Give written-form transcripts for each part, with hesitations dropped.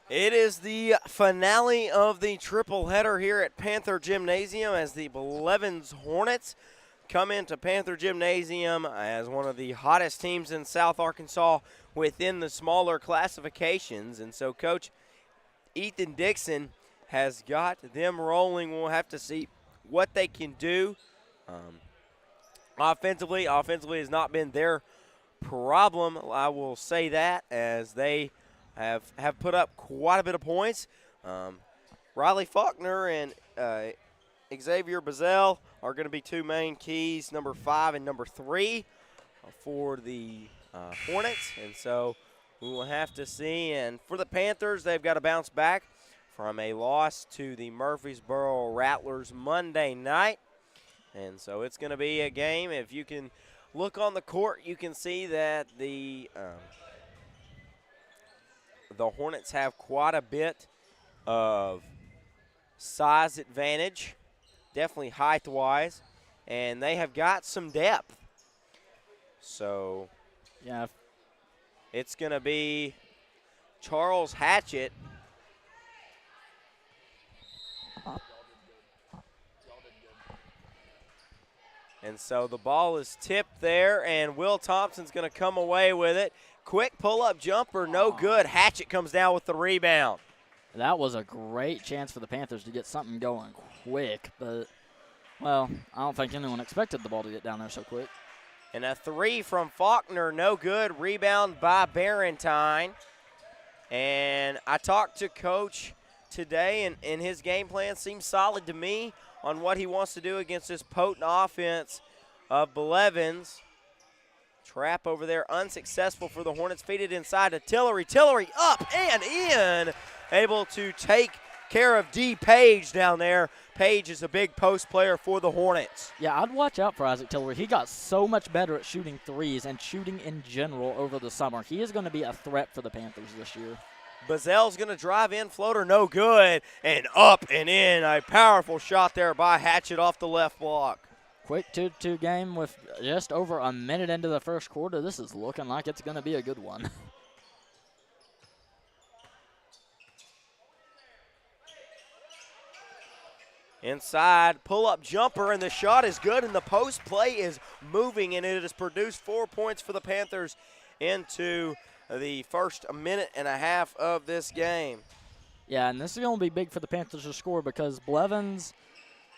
It is the finale of the triple header here at Panther Gymnasium as the Blevins Hornets come into Panther Gymnasium as one of the hottest teams in South Arkansas within the smaller classifications. And so Coach Ethan Dixon has got them rolling. We'll have to see what they can do. Offensively has not been their problem, I will say that, as they have put up quite a bit of points. Riley Faulkner and Xavier Bazell are going to be two main keys, number 5 and number 3, for the Hornets. And so we will have to see. And for the Panthers, they've got to bounce back from a loss to the Murfreesboro Rattlers Monday night. And so it's going to be a game. If you can look on the court, you can see that the Hornets have quite a bit of size advantage, definitely height-wise, and they have got some depth. So yeah, it's going to be Charles Hatchett. And so the ball is tipped there, and Will Thompson's going to come away with it. Quick pull-up jumper, no good. Hatchett comes down with the rebound. That was a great chance for the Panthers to get something going quick, but, well, I don't think anyone expected the ball to get down there so quick. And a 3 from Faulkner, no good. Rebound by Barentine. And I talked to Coach today, and his game plan seems solid to me on what he wants to do against this potent offense of Blevins. Trap over there, unsuccessful for the Hornets. Feed it inside to Tillery. Tillery up and in. Able to take care of D. Page down there. Page is a big post player for the Hornets. Yeah, I'd watch out for Isaac Tillery. He got so much better at shooting threes and shooting in general over the summer. He is going to be a threat for the Panthers this year. Bazell's going to drive in, floater, no good, and up and in. A powerful shot there by Hatchett off the left block. Quick 2-2 game with just over a minute into the first quarter. This is looking like it's going to be a good one. Inside, pull-up jumper, and the shot is good, and the post play is moving, and it has produced 4 points for the Panthers into the first minute and a half of this game. Yeah, and this is going to be big for the Panthers to score because Blevins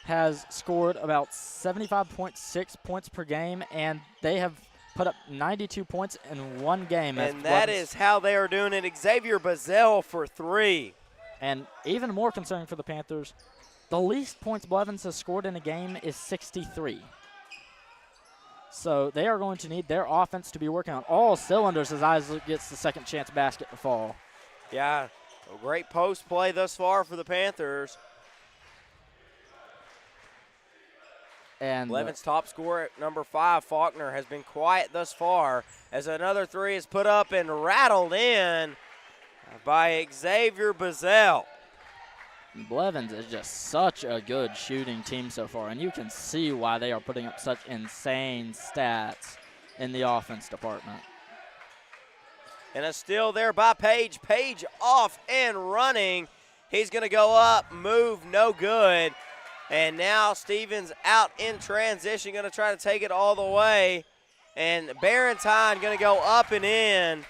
has scored about 75.6 points per game, and they have put up 92 points in one game. And that is how they are doing it. Xavier Bazell for 3. And even more concerning for the Panthers, the least points Blevins has scored in a game is 63. So they are going to need their offense to be working on all cylinders as Isaac gets the second chance basket to fall. Yeah, a great post play thus far for the Panthers. And Blevins' top scorer at number 5, Faulkner, has been quiet thus far as another 3 is put up and rattled in by Xavier Bazell. Blevins is just such a good shooting team so far, and you can see why they are putting up such insane stats in the offense department. And a steal there by Page. Page off and running. He's going to go up, move, no good. And now Stevens out in transition, going to try to take it all the way. And Barentine going to go up and in.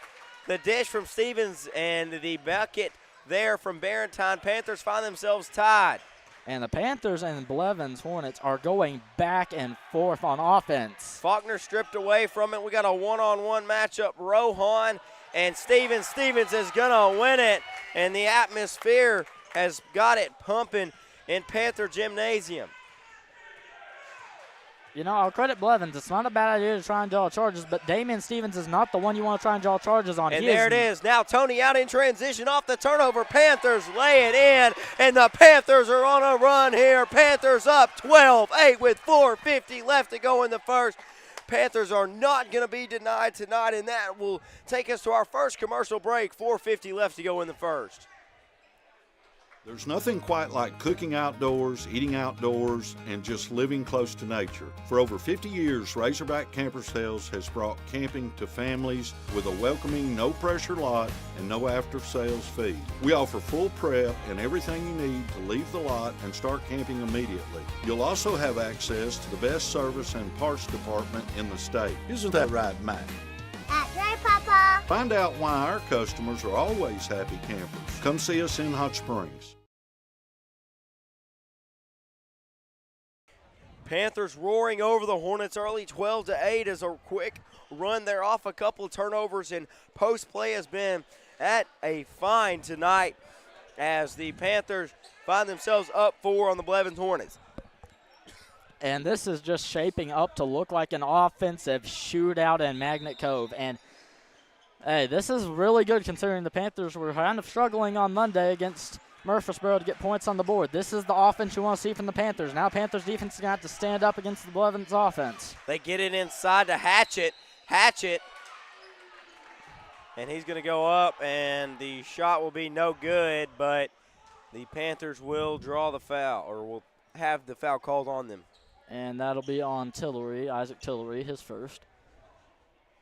The dish from Stevens and the bucket there from Barentine. Panthers find themselves tied. And the Panthers and Blevins Hornets are going back and forth on offense. Faulkner stripped away from it. We got a one-on-one matchup. Rohan and Stevens. Stevens is going to win it. And the atmosphere has got it pumping in Panther Gymnasium. You know, I'll credit Blevins. It's not a bad idea to try and draw charges, but Damian Stevens is not the one you want to try and draw charges on. And there it is. Now Tony out in transition off the turnover. Panthers lay it in, and the Panthers are on a run here. Panthers up 12-8 with 4:50 left to go in the first. Panthers are not going to be denied tonight, and that will take us to our first commercial break. 4:50 left to go in the first. There's nothing quite like cooking outdoors, eating outdoors, and just living close to nature. For over 50 years, Razorback Camper Sales has brought camping to families with a welcoming, no-pressure lot and no after-sales fee. We offer full prep and everything you need to leave the lot and start camping immediately. You'll also have access to the best service and parts department in the state. Isn't that right, Matt? That's right, Papa. Find out why our customers are always happy campers. Come see us in Hot Springs. Panthers roaring over the Hornets early, 12-8 as a quick run. They're off a couple of turnovers, and post play has been at a fine tonight as the Panthers find themselves up 4 on the Blevins Hornets. And this is just shaping up to look like an offensive shootout in Magnet Cove. And, hey, this is really good considering the Panthers were kind of struggling on Monday against Murfreesboro to get points on the board. This is the offense you want to see from the Panthers. Now Panthers defense is going to have to stand up against the Blevins offense. They get it inside to Hatchet, and he's going to go up, and the shot will be no good, but the Panthers will draw the foul, or will have the foul called on them. And that'll be on Tillery, Isaac Tillery, his first.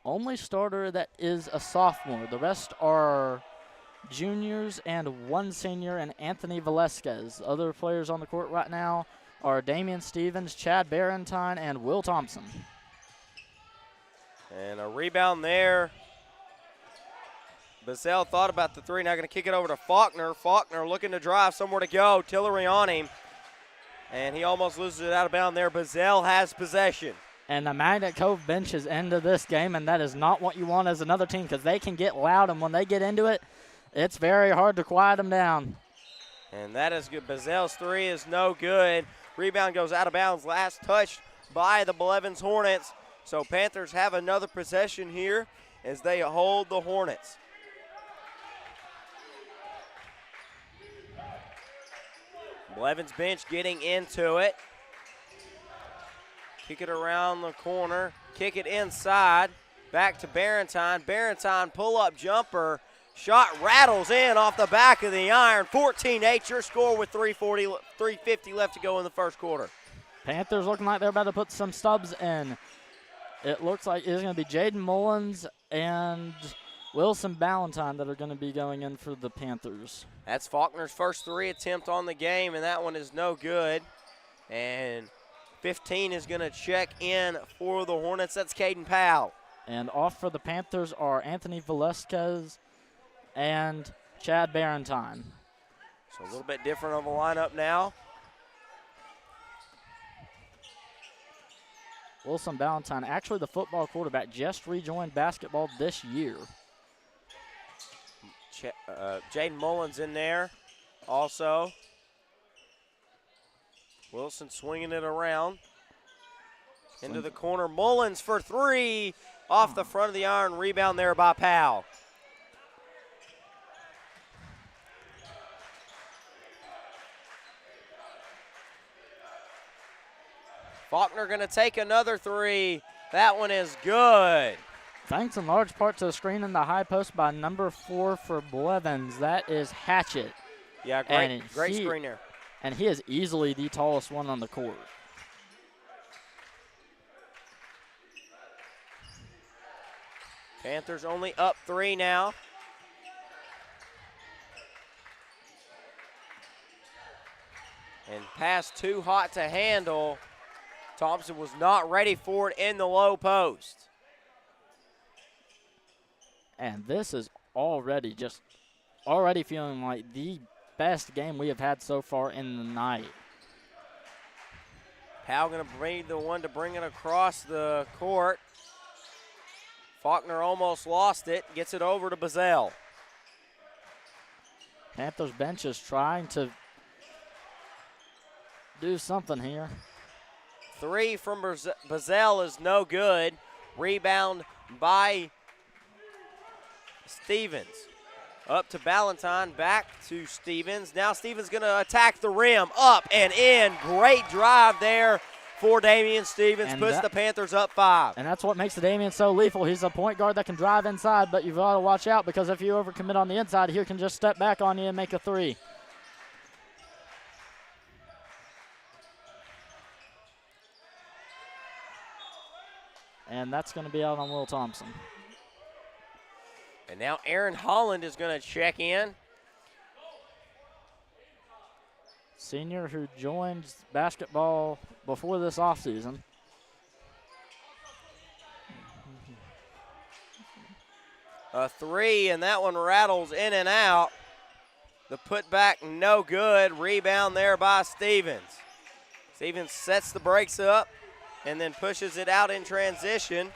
Only starter that is a sophomore. The rest are juniors and one senior, and Anthony Velasquez. Other players on the court right now are Damian Stevens, Chad Barentine, and Will Thompson. And a rebound there. Bazell thought about the three, now going to kick it over to Faulkner. Faulkner looking to drive, somewhere to go. Tillery on him, and he almost loses it out of bounds there. Bazell has possession. And the Magnet Cove bench is into this game, and that is not what you want as another team because they can get loud, and when they get into it, it's very hard to quiet them down. And that is good. Bazell's three is no good. Rebound goes out of bounds. Last touched by the Blevins Hornets. So Panthers have another possession here as they hold the Hornets. Blevins bench getting into it. Kick it around the corner. Kick it inside. Back to Barentine. Barentine pull-up jumper. Shot rattles in off the back of the iron. 14-8, your score with 3:50 left to go in the first quarter. Panthers looking like they're about to put some stubs in. It looks like it's going to be Jaden Mullins and Wilson Ballantyne that are going to be going in for the Panthers. That's Faulkner's first three attempt on the game, and that one is no good. And 15 is going to check in for the Hornets. That's Caden Powell. And off for the Panthers are Anthony Velasquez and Chad Barentine. So a little bit different of a lineup now. Wilson Ballantyne, actually the football quarterback, just rejoined basketball this year. Jaden Mullins in there also. Wilson swinging it around. Into the corner. Mullins for three. Off the front of the iron. Rebound there by Powell. Faulkner going to take another three. That one is good. Thanks in large part to the screen in the high post by number 4 for Blevins. That is Hatchet. Yeah, great screen there. And he is easily the tallest one on the court. Panthers only up 3 now. And pass too hot to handle. Thompson was not ready for it in the low post. And this is already feeling like the best game we have had so far in the night. Powell going to be the one to bring it across the court. Faulkner almost lost it, gets it over to Bazell. Panthers bench is trying to do something here. Three from Bazell is no good. Rebound by Stevens. Up to Ballantyne, back to Stevens. Now Stevens going to attack the rim, up and in. Great drive there for Damian Stevens, and puts the Panthers up 5. And that's what makes the Damian so lethal. He's a point guard that can drive inside, but you've got to watch out because if you overcommit on the inside, he can just step back on you and make a three. And that's going to be out on Will Thompson. And now Aaron Holland is going to check in. Senior who joined basketball before this offseason. A three, and that one rattles in and out. The putback no good. Rebound there by Stevens. Stevens sets the brakes up and then pushes it out in transition.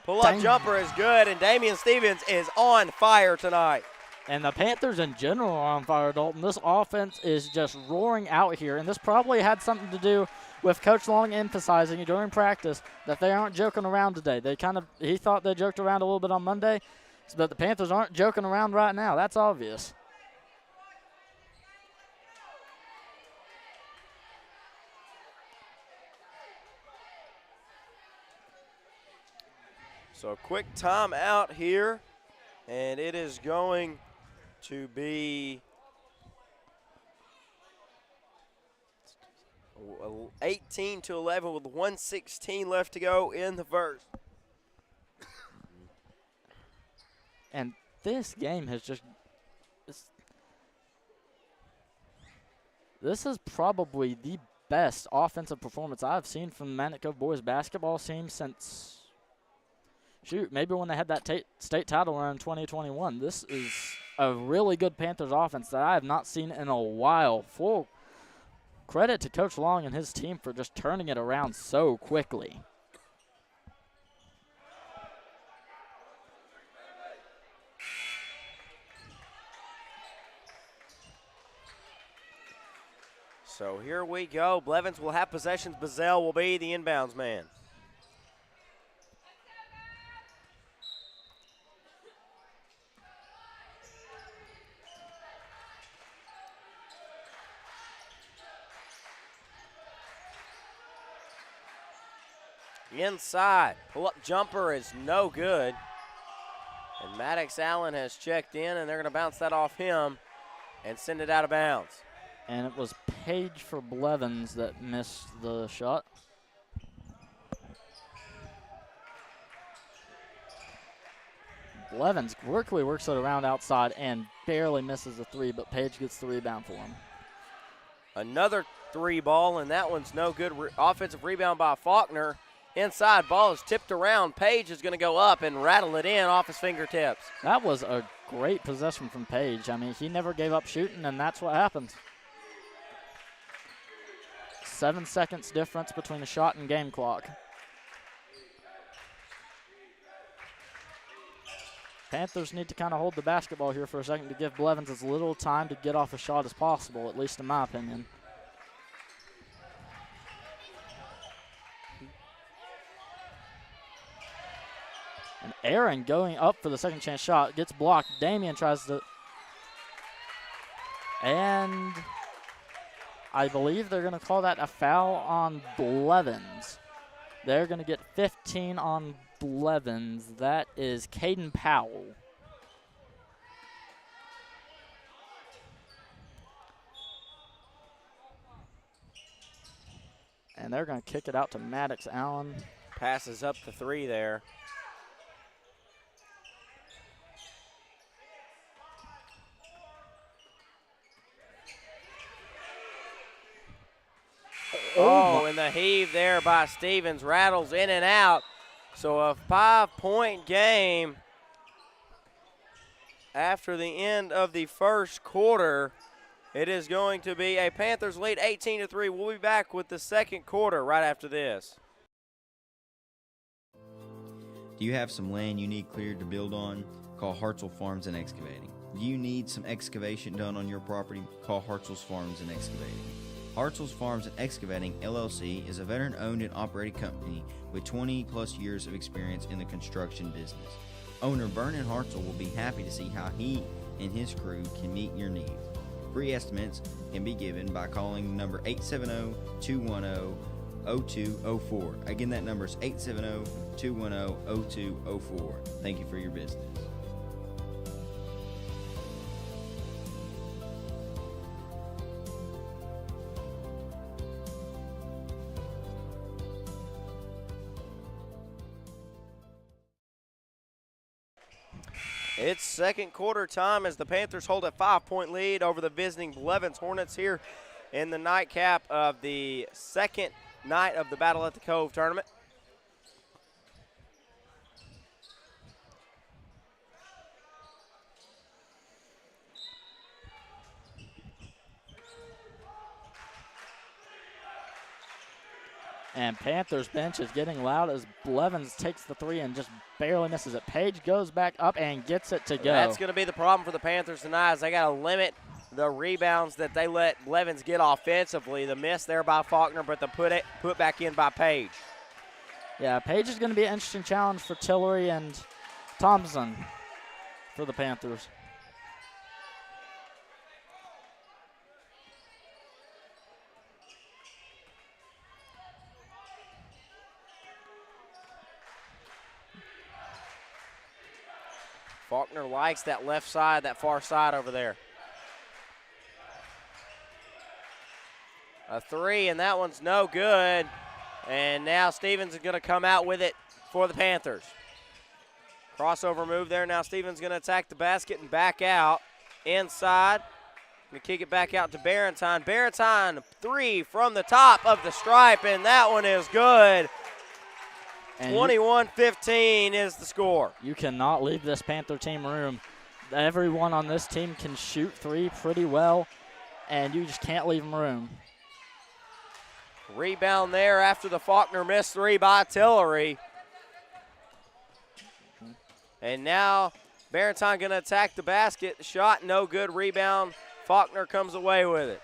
Pull-up jumper is good, and Damian Stevens is on fire tonight. And the Panthers in general are on fire, Dalton. This offense is just roaring out here, and this probably had something to do with Coach Long emphasizing during practice that they aren't joking around today. He thought they joked around a little bit on Monday, but the Panthers aren't joking around right now. That's obvious. So a quick timeout here, and it is going to be 18-11 with 1:16 left to go in the first. And this game has just this is probably the best offensive performance I've seen from the Magnet Cove boys basketball team since, maybe when they had that state title run in 2021. This is a really good Panthers offense that I have not seen in a while. Full credit to Coach Long and his team for just turning it around so quickly. So here we go. Blevins will have possessions. Bazell will be the inbounds man. Inside, pull-up jumper is no good. And Maddox Allen has checked in, and they're going to bounce that off him and send it out of bounds. And it was Page for Blevins that missed the shot. Blevins quickly works it around outside and barely misses the three, but Page gets the rebound for him. Another three ball, and that one's no good. Offensive rebound by Faulkner. Inside, ball is tipped around. Page is going to go up and rattle it in off his fingertips. That was a great possession from Page. I mean, he never gave up shooting, and that's what happens. 7 seconds difference between the shot and game clock. Panthers need to kind of hold the basketball here for a second to give Blevins as little time to get off a shot as possible, at least in my opinion. And Aaron going up for the second chance shot, gets blocked. Damian tries to, and I believe they're going to call that a foul on Blevins. They're going to get 15 on Blevins. That is Caden Powell. And they're going to kick it out to Maddox Allen. Passes up the three there. Oh, and the heave there by Stevens rattles in and out. So a 5-point game after the end of the first quarter. It is going to be a Panthers lead 18-3. We'll be back with the second quarter right after this. Do you have some land you need cleared to build on? Call Hartzell Farms and Excavating. Do you need some excavation done on your property? Call Hartzell's Farms and Excavating. Hartzell's Farms and Excavating, LLC is a veteran-owned and operated company with 20-plus years of experience in the construction business. Owner Vernon Hartzell will be happy to see how he and his crew can meet your needs. Free estimates can be given by calling number 870-210-0204. Again, that number is 870-210-0204. Thank you for your business. It's second quarter time as the Panthers hold a 5-point lead over the visiting Blevins Hornets here in the nightcap of the second night of the Battle at the Cove tournament. And Panthers bench is getting loud as Blevins takes the three and just barely misses it. Page goes back up and gets it to go. That's going to be the problem for the Panthers tonight, is they got to limit the rebounds that they let Blevins get offensively. The miss there by Faulkner, but the put back in by Page. Yeah, Page is going to be an interesting challenge for Tillery and Thompson for the Panthers. Faulkner likes that left side, that far side over there. A three, and that one's no good. And now Stevens is going to come out with it for the Panthers. Crossover move there. Now Stevens going to attack the basket and back out. Inside. Going to kick it back out to Barentine. Barentine, three from the top of the stripe, and that one is good. 21-15 is the score. You cannot leave this Panther team room. Everyone on this team can shoot three pretty well, and you just can't leave them room. Rebound there after the Faulkner missed three by Tillery. And now Barentine going to attack the basket. Shot no good. Rebound. Faulkner comes away with it.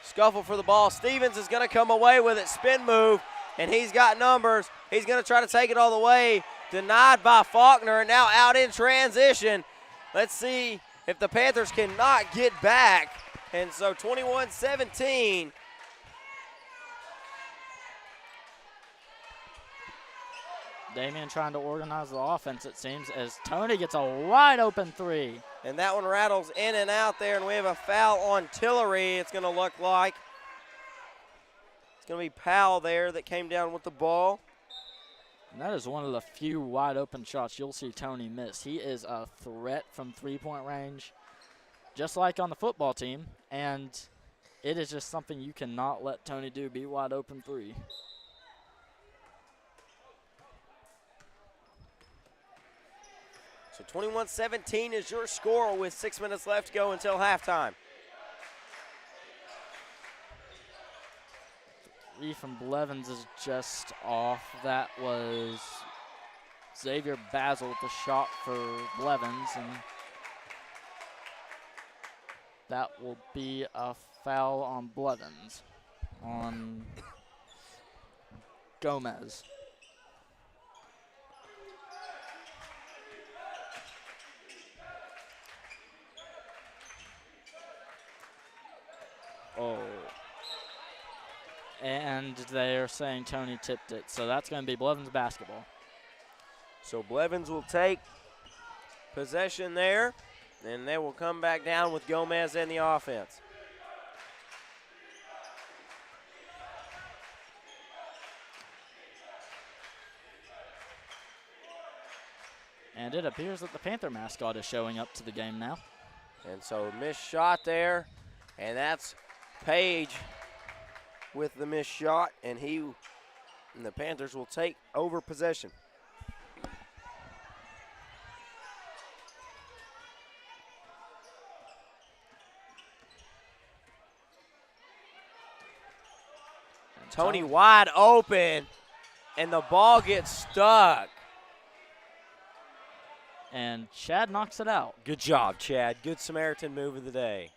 Scuffle for the ball. Stevens is going to come away with it. Spin move, and he's got numbers. He's going to try to take it all the way. Denied by Faulkner, and now out in transition. Let's see if the Panthers cannot get back. And so 21-17. Damian trying to organize the offense, it seems, as Tony gets a wide open three. And that one rattles in and out there, and we have a foul on Tillery, it's going to look like. It's going to be Powell there that came down with the ball. And that is one of the few wide open shots you'll see Tony miss. He is a threat from three-point range, just like on the football team, and it is just something you cannot let Tony do, be wide open three. So 21-17 is your score with 6 minutes left to go until halftime. Three from Blevins is just off. That was Xavier Basil with the shot for Blevins, and that will be a foul on Blevins, on Gomez. Oh. And they're saying Tony tipped it, so that's going to be Blevins basketball. So Blevins will take possession there, and they will come back down with Gomez in the offense. And it appears that the Panther mascot is showing up to the game now. And so missed shot there, and that's Page with the missed shot, and the Panthers will take over possession. Tony wide open, and the ball gets stuck. And Chad knocks it out. Good job, Chad. Good Samaritan move of the day.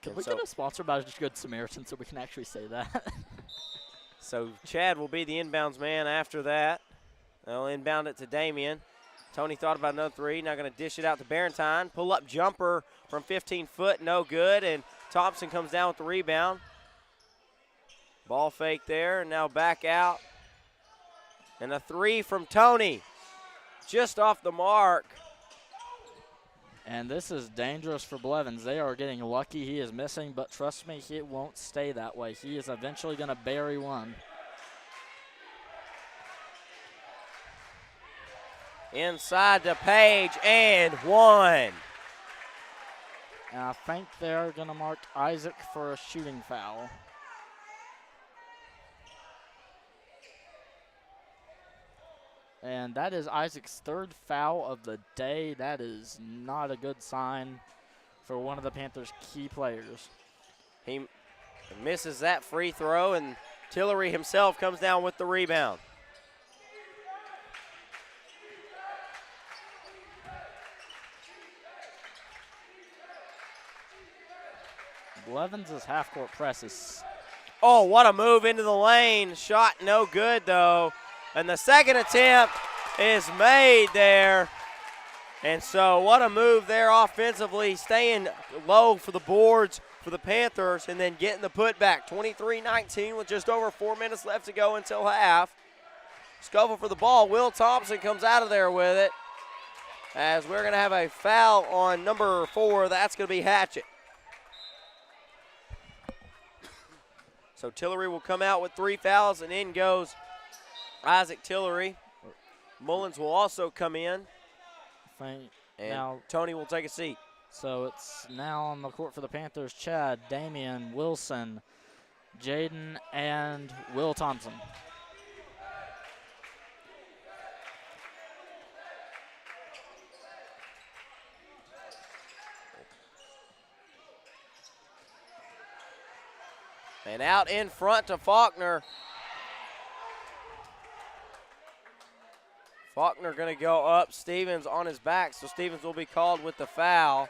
Can we get a sponsor by just Good Samaritan so we can actually say that? So Chad will be the inbounds man after that. They'll inbound it to Damian. Tony thought about another three. Now going to dish it out to Barentine. Pull-up jumper from 15 foot, no good. And Thompson comes down with the rebound. Ball fake there, and now back out. And a three from Tony. Just off the mark. And this is dangerous for Blevins. They are getting lucky he is missing, but trust me, it won't stay that way. He is eventually going to bury one. Inside to Page, and one. And I think they're going to mark Isaac for a shooting foul. And that is Isaac's third foul of the day. That is not a good sign for one of the Panthers' key players. He misses that free throw, and Tillery himself comes down with the rebound. Blevins' half-court press is... Oh, what a move into the lane. Shot no good, though. And the second attempt is made there. And so what a move there offensively, staying low for the boards for the Panthers and then getting the putback. 23-19 with just over 4 minutes left to go until half. Scuffle for the ball. Will Thompson comes out of there with it as we're going to have a foul on number 4. That's going to be Hatchett. So Tillery will come out with 3 fouls, and in goes Isaac Tillery. Mullins will also come in, and now, Tony will take a seat. So it's now on the court for the Panthers, Chad, Damian, Wilson, Jaden, and Will Thompson. And out in front to Faulkner. Faulkner going to go up. Stevens on his back, so Stevens will be called with the foul.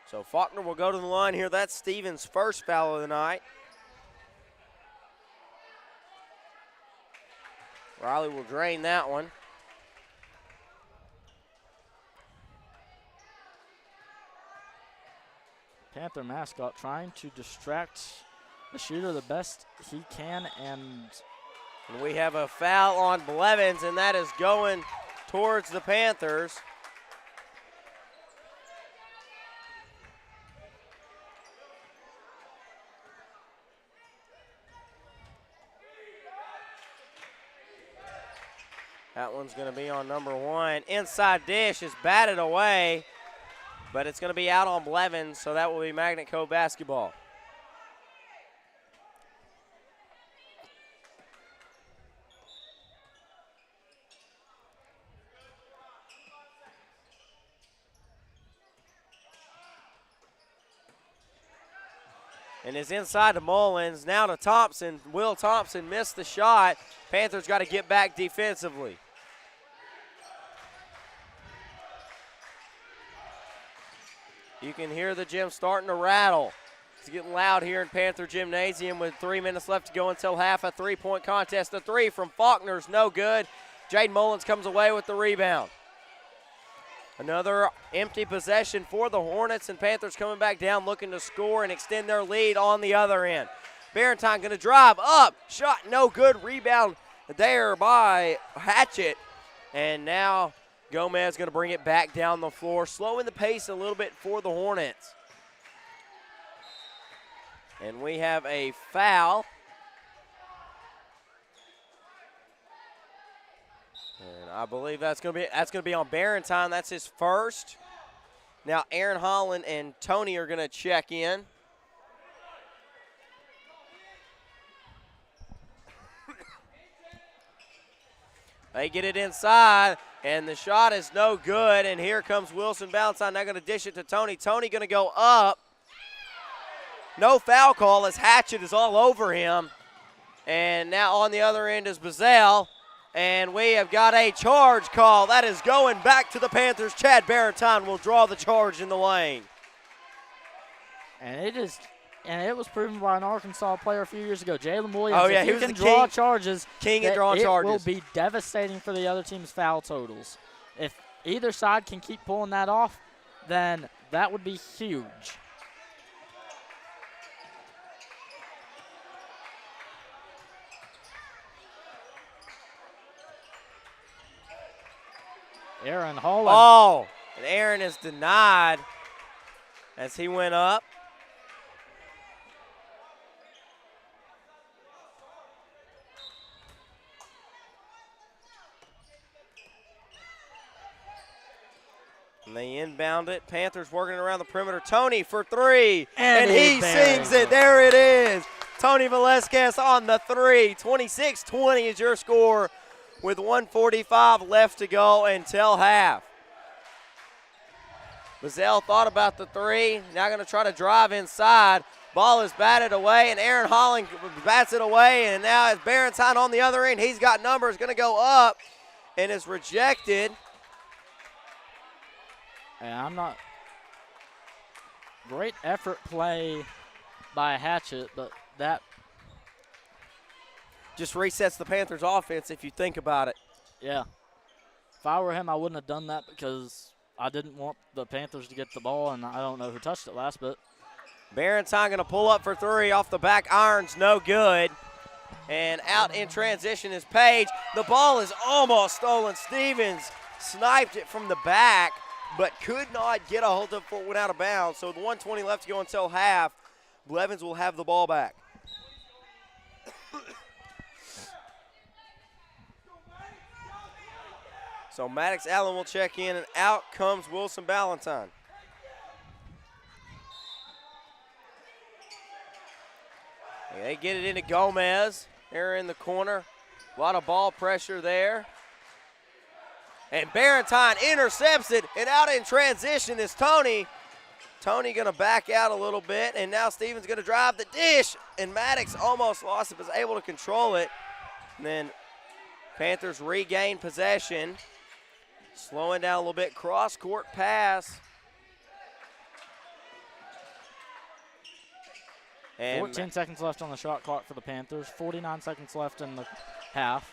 So Faulkner will go to the line here. That's Stevens' first foul of the night. Riley will drain that one. Panther mascot trying to distract the shooter the best he can, and we have a foul on Blevins, and that is going towards the Panthers. That one's going to be on number 1. Inside dish is batted away, but it's going to be out on Blevins, so that will be Magnet Cove basketball. And is inside to Mullins, now to Thompson. Will Thompson missed the shot. Panthers got to get back defensively. You can hear the gym starting to rattle. It's getting loud here in Panther Gymnasium with 3 minutes left to go until half. A three-point contest. The three from Faulkner's no good. Jaden Mullins comes away with the rebound. Another empty possession for the Hornets, and Panthers coming back down looking to score and extend their lead on the other end. Barentine going to drive up. Shot no good. Rebound there by Hatchett. And now Gomez going to bring it back down the floor, slowing the pace a little bit for the Hornets. And we have a foul. And I believe that's going to be on Barentine. That's his first. Now Aaron Holland and Tony are going to check in. They get it inside, and the shot is no good. And here comes Wilson Ballantyne. Now going to dish it to Tony. Tony going to go up. No foul call as Hatchett is all over him. And now on the other end is Bazell. And we have got a charge call. That is going back to the Panthers. Chad Barentine will draw the charge in the lane. And it was proven by an Arkansas player a few years ago, Jalen Williams. Oh, yeah, he can draw charges. King at drawing charges. It will be devastating for the other team's foul totals. If either side can keep pulling that off, then that would be huge. Aaron Holland. Oh, and Aaron is denied as he went up. And they inbound it. Panthers working around the perimeter. Tony for three. And he sings it. There it is. Tony Velasquez on the three. 26-20 is your score with 1:45 left to go until half. Bazell thought about the three. Now going to try to drive inside. Ball is batted away, and Aaron Holland bats it away. And now it's Barentine on the other end. He's got numbers. Going to go up and is rejected. And I'm not. Great effort play by Hatchet, but that just resets the Panthers' offense if you think about it. Yeah. If I were him, I wouldn't have done that because I didn't want the Panthers to get the ball, and I don't know who touched it last, but. Barentine going to pull up for three off the back irons, no good. And out in transition is Page. The ball is almost stolen. Stevens sniped it from the back, but could not get a hold of it before it went out of bounds. So with 1:20 left to go until half, Blevins will have the ball back. So Maddox Allen will check in, and out comes Wilson Ballantyne. They get it into Gomez. They're in the corner. A lot of ball pressure there. And Barentine intercepts it, and out in transition is Tony. Tony going to back out a little bit, and now Stevens going to drive the dish, and Maddox almost lost it, but was able to control it. And then Panthers regain possession. Slowing down a little bit, cross-court pass. And 14 seconds left on the shot clock for the Panthers. 49 seconds left in the half.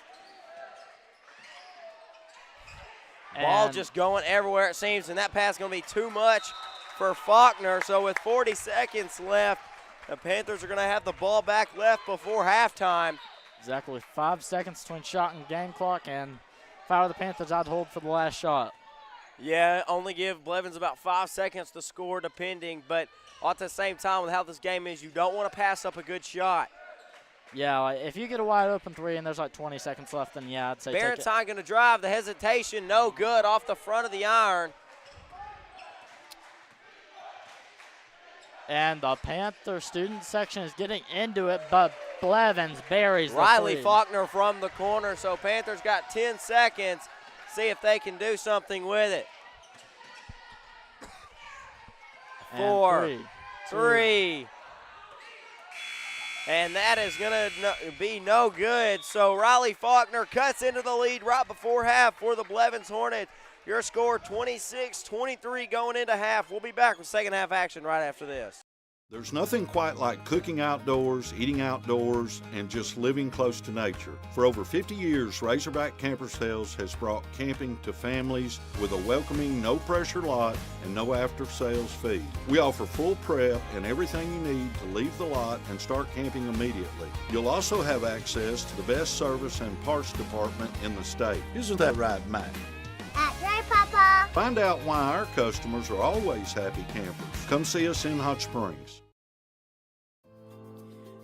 Ball And just going everywhere it seems, and that pass is going to be too much for Faulkner. So with 40 seconds left, the Panthers are going to have the ball back left before halftime. exactly 5 seconds between shot and game clock, and if I were the Panthers, I'd hold for the last shot. Yeah, only give Blevins about 5 seconds to score depending, but at the same time with how this game is, you don't want to pass up a good shot. Yeah, like if you get a wide open three and there's like 20 seconds left, then yeah, I'd say take it. Barentine going to drive. The hesitation, no good off the front of the iron. And the Panther student section is getting into it, but Blevins buries the Riley three. Faulkner from the corner, so Panthers got 10 seconds. See if they can do something with it. And 4, three. 3. And that is going to be no good. So Riley Faulkner cuts into the lead right before half for the Blevins Hornets. Your score 26-23 going into half. We'll be back with second half action right after this. There's nothing quite like cooking outdoors, eating outdoors, and just living close to nature. For over 50 years, Razorback Camper Sales has brought camping to families with a welcoming, no-pressure lot and no after-sales fee. We offer full prep and everything you need to leave the lot and start camping immediately. You'll also have access to the best service and parts department in the state. Isn't that right, Matt? That's right, Papa. Find out why our customers are always happy campers. Come see us in Hot Springs.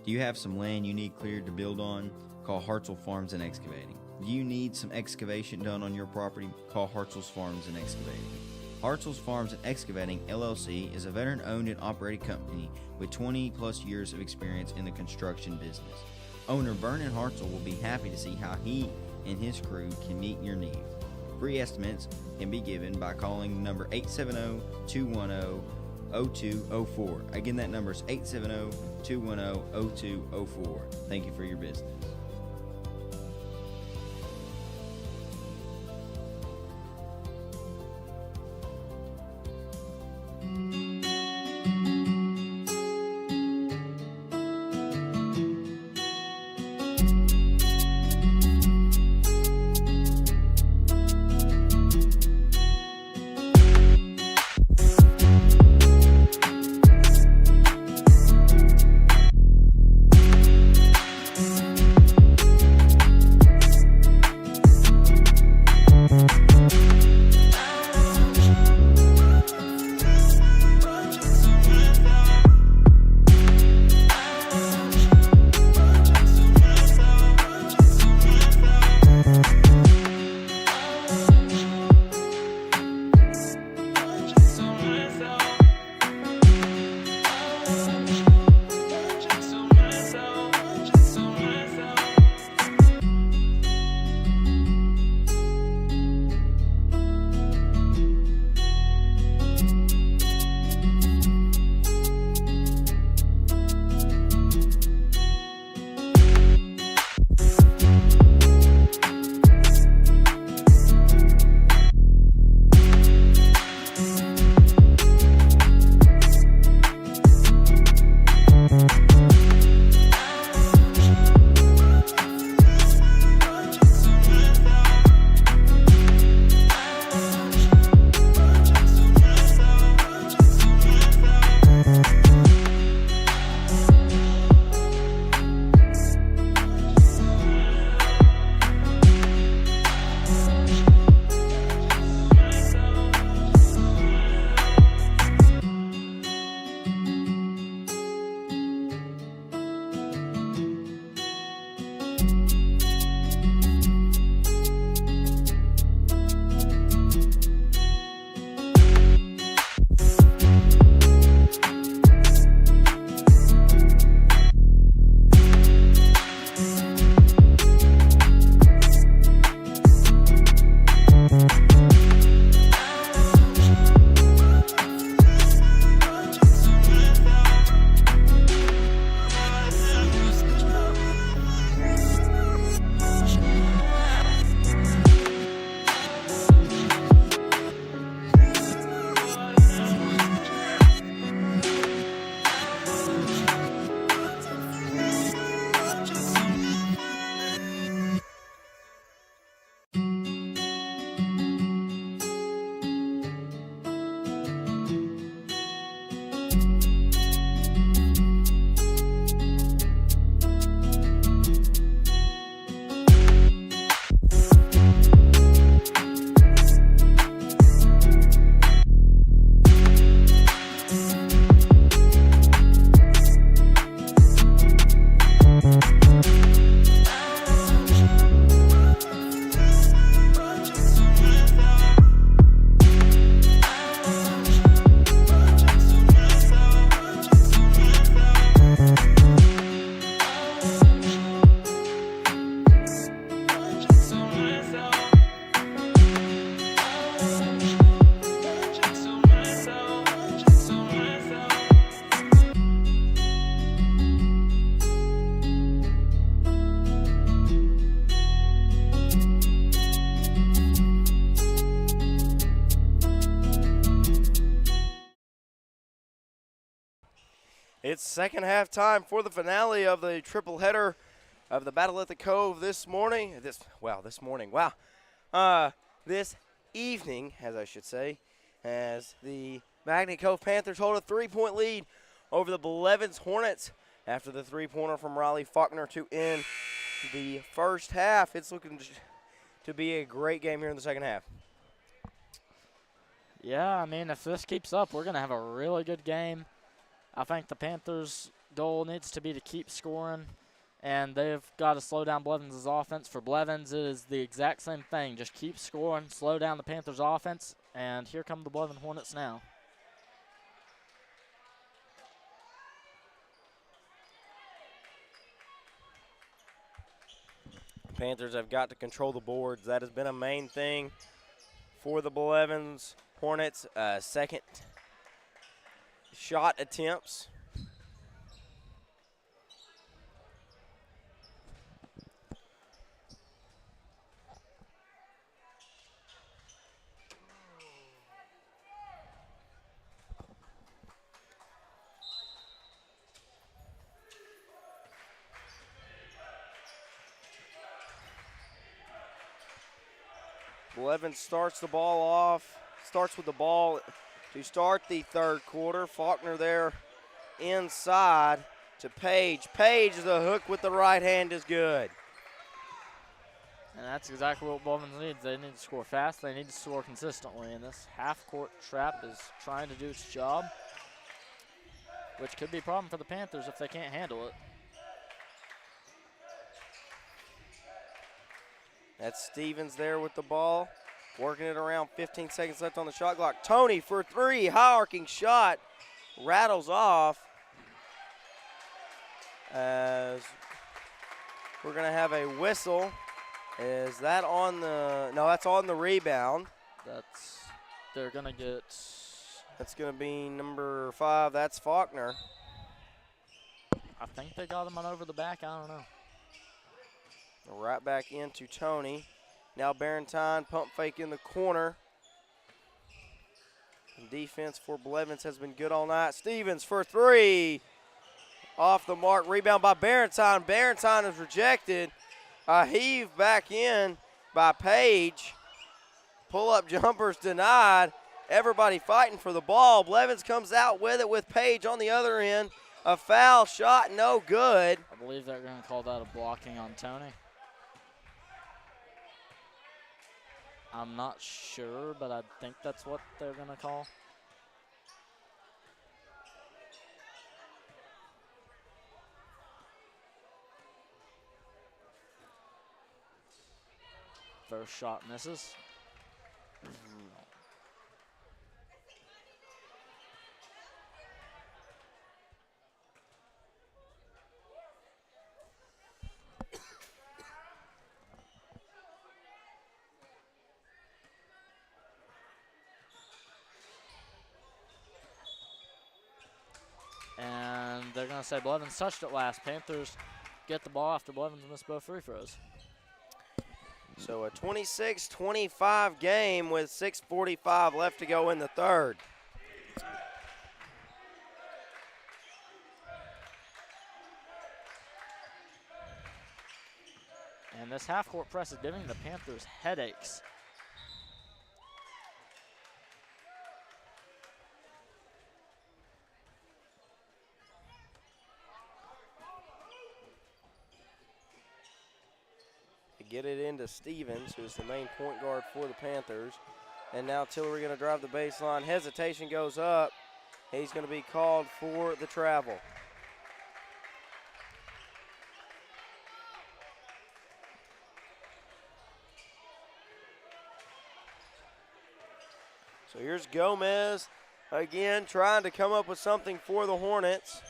Do you have some land you need cleared to build on? Call Hartzell Farms and Excavating. Do you need some excavation done on your property? Call Hartzell's Farms and Excavating. Hartzell's Farms and Excavating, LLC is a veteran-owned and operated company with 20-plus years of experience in the construction business. Owner Vernon Hartzell will be happy to see how he and his crew can meet your needs. Free estimates can be given by calling number 870-210-0204. Again, that number is 870-210-0204. Thank you for your business. It's second half time for the finale of the triple header of the Battle at the Cove this morning. This evening, as I should say, as the Magnet Cove Panthers hold a 3-point lead over the Blevins Hornets after the three-pointer from Riley Faulkner to end the first half. It's looking to be a great game here in the second half. Yeah, I mean, if this keeps up, we're going to have a really good game. I think the Panthers' goal needs to be to keep scoring, and they've got to slow down Blevins' offense. For Blevins, it is the exact same thing. Just keep scoring, slow down the Panthers' offense, and here come the Blevins Hornets now. Panthers have got to control the boards. That has been a main thing for the Blevins Hornets. Second shot attempts. Blevins starts with the ball to start the third quarter. Faulkner there inside to Page. Page, the hook with the right hand is good. And that's exactly what Blevins needs. They need to score fast. They need to score consistently. And this half-court trap is trying to do its job, which could be a problem for the Panthers if they can't handle it. That's Stevens there with the ball, working it around. 15 seconds left on the shot clock. Tony for three, high arcing shot, rattles off as we're going to have a whistle. Is that on the, no, that's on the rebound. They're going to get. That's going to be number 5, that's Faulkner. I think they got him on over the back, I don't know. Right back into Tony. Now Barentine, pump fake in the corner. And defense for Blevins has been good all night. Stevens for three. Off the mark, rebound by Barentine. Barentine is rejected. A heave back in by Page. Pull-up jumpers denied. Everybody fighting for the ball. Blevins comes out with it with Page on the other end. A foul shot, no good. I believe they're going to call that a blocking on Tony. I'm not sure, but I think that's what they're going to call. First shot misses. And they're going to say Blevins touched it last. Panthers get the ball after Blevins missed both free throws. So a 26-25 game with 6:45 left to go in the third. And this half-court press is giving the Panthers headaches. Get it into Stevens, who's the main point guard for the Panthers. And now Tillery going to drive the baseline. Hesitation goes up. He's going to be called for the travel. So here's Gomez again trying to come up with something for the Hornets.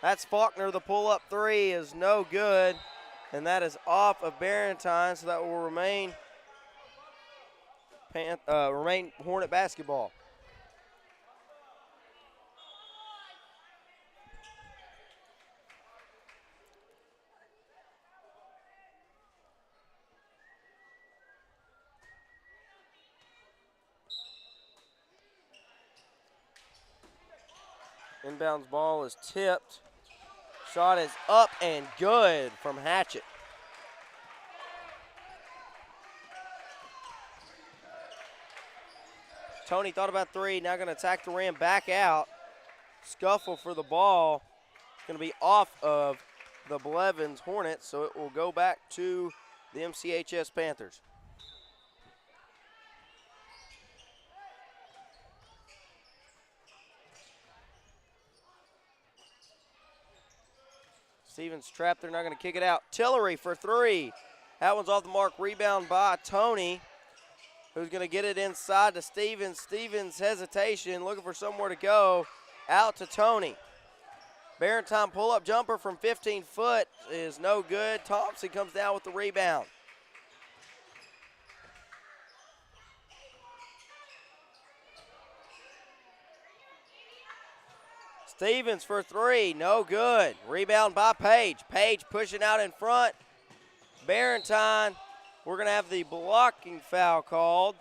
That's Faulkner. The pull-up three is no good. And that is off of Barentine, so that will remain Hornet basketball. Inbounds ball is tipped. Shot is up and good from Hatchett. Tony thought about three, now going to attack the rim, back out. Scuffle for the ball. It's going to be off of the Blevins Hornets, so it will go back to the MCHS Panthers. Stevens trapped, they're not going to kick it out. Tillery for three. That one's off the mark, rebound by Tony, who's going to get it inside to Stevens. Stevens hesitation, looking for somewhere to go. Out to Tony. Barentine pull-up jumper from 15 foot is no good. Thompson comes down with the rebound. Stevens for three, no good. Rebound by Page. Page pushing out in front. Barentine, we're going to have the blocking foul called.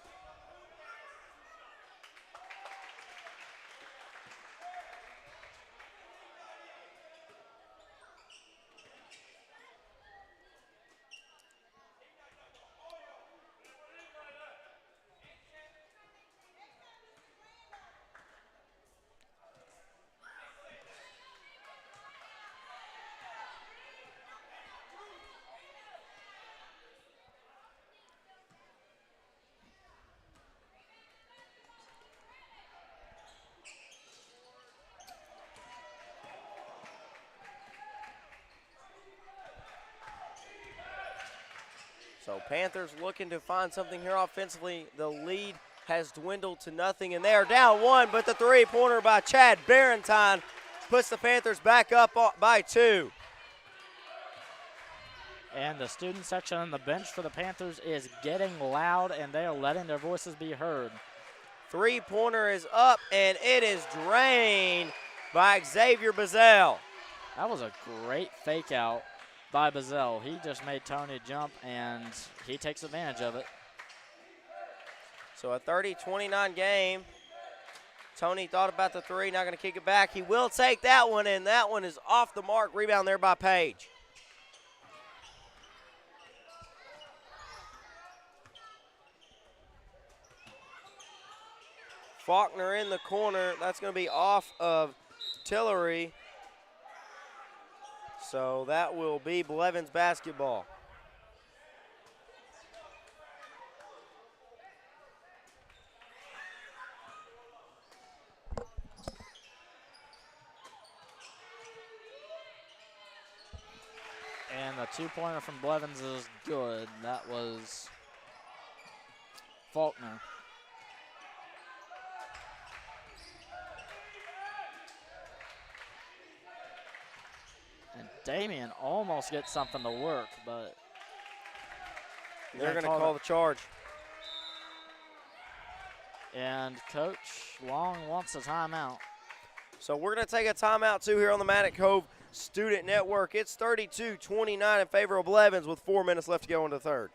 So Panthers looking to find something here offensively. The lead has dwindled to nothing, and they are down one, but the three-pointer by Chad Barentine puts the Panthers back up by two. And the student section on the bench for the Panthers is getting loud, and they are letting their voices be heard. Three-pointer is up, and it is drained by Xavier Bazell. That was a great fake out by Bazell. He just made Tony jump, and he takes advantage of it. So a 30-29 game. Tony thought about the three, not going to kick it back. He will take that one, and that one is off the mark. Rebound there by Page. Faulkner in the corner. That's going to be off of Tillery. So that will be Blevins basketball. And the two-pointer from Blevins is good. That was Faulkner. And Damian almost gets something to work, but they're going to call the charge. And Coach Long wants a timeout. So we're going to take a timeout, too, here on the Manic Cove Student Network. It's 32-29 in favor of Blevins with 4 minutes left to go in the third.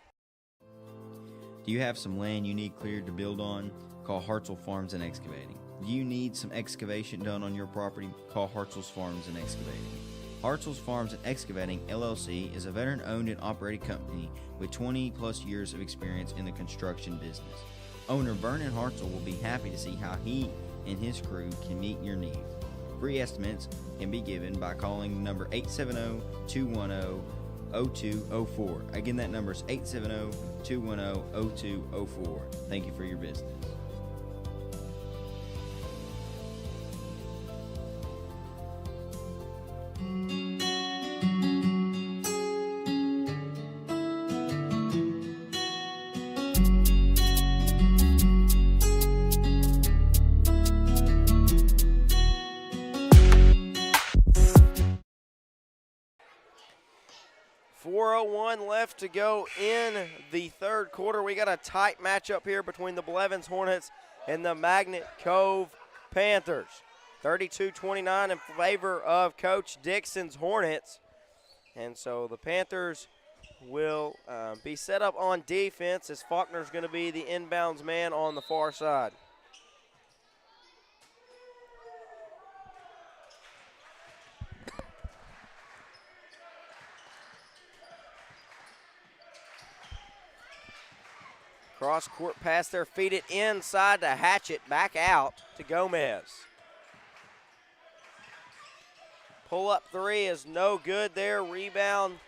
Do you have some land you need cleared to build on? Call Hartzell Farms and Excavating. Do you need some excavation done on your property? Call Hartzell's Farms and Excavating. Hartzell's Farms and Excavating, LLC, is a veteran-owned and operated company with 20-plus years of experience in the construction business. Owner Vernon Hartzell will be happy to see how he and his crew can meet your needs. Free estimates can be given by calling number 870-210-0204. Again, that number is 870-210-0204. Thank you for your business. Left to go in the third quarter. We got a tight matchup here between the Blevins Hornets and the Magnet Cove Panthers. 32-29 in favor of Coach Dixon's Hornets. And so the Panthers will be set up on defense as Faulkner's going to be the inbounds man on the far side. Cross-court pass there, feed it inside to Hatchett, back out to Gomez. Pull-up three is no good there. Rebound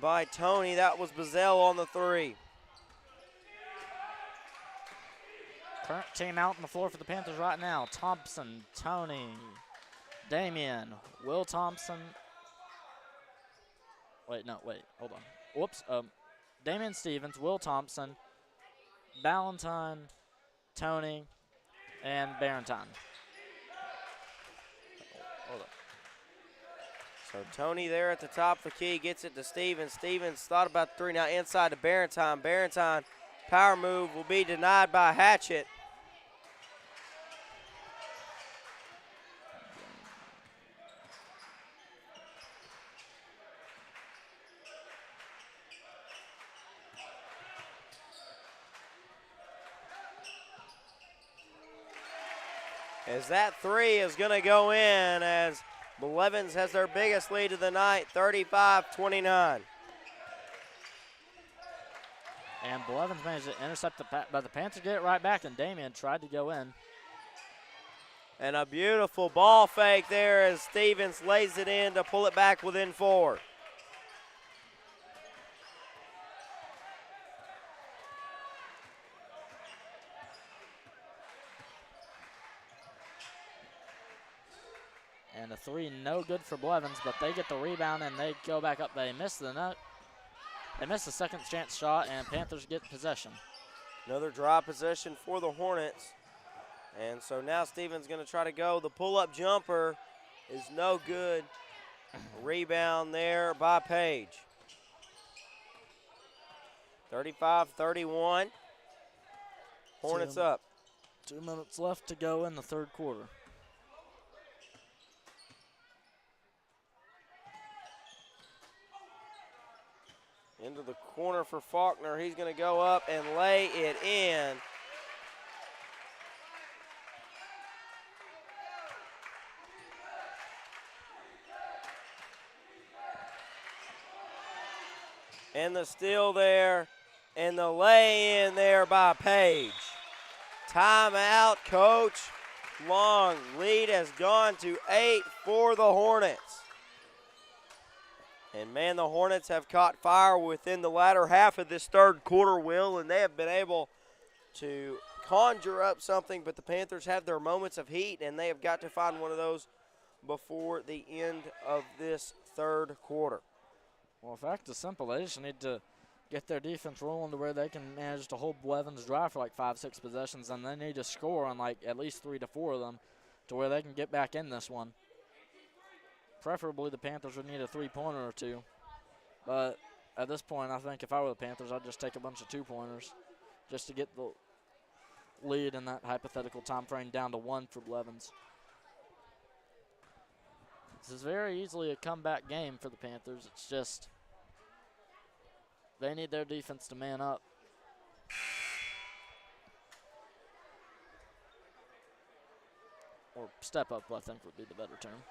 by Tony. That was Bazell on the three. Current team out on the floor for the Panthers right now. Thompson, Tony, Damian, Will Thompson. Wait, hold on. Whoops. Damian Stevens, Will Thompson, Ballantyne, Tony, and Barentine. Hold up. So Tony there at the top of the key gets it to Stevens. Stevens thought about the three, now inside to Barentine. Barentine, power move will be denied by Hatchett. As that three is going to go in as Blevins has their biggest lead of the night, 35-29. And Blevins managed to intercept but the Panthers get it right back, and Damian tried to go in. And a beautiful ball fake there as Stevens lays it in to pull it back within 4. And a three, no good for Blevins, but they get the rebound and they go back up. They miss the nut. They miss the second chance shot, and Panthers get possession. Another draw possession for the Hornets. And so now Stevens going to try to go. The pull-up jumper is no good. Rebound there by Page. 35-31. Hornets up. 2 minutes left to go in the third quarter. Into the corner for Faulkner. He's going to go up and lay it in. And the steal there, and the lay in there by Page. Timeout, Coach Long. Lead has gone to 8 for the Hornets. And, man, the Hornets have caught fire within the latter half of this third quarter, Will, and they have been able to conjure up something, but the Panthers have their moments of heat, and they have got to find one of those before the end of this third quarter. Well, fact is simple. They just need to get their defense rolling to where they can manage to hold Blevins dry for like 5-6 possessions, and they need to score on like at least 3 to 4 of them to where they can get back in this one. Preferably the Panthers would need a 3-pointer or 2. But at this point, I think if I were the Panthers, I'd just take a bunch of 2-pointers just to get the lead in that hypothetical time frame down to 1 for Blevins. This is very easily a comeback game for the Panthers. It's just they need their defense to man up. Or step up, I think would be the better term.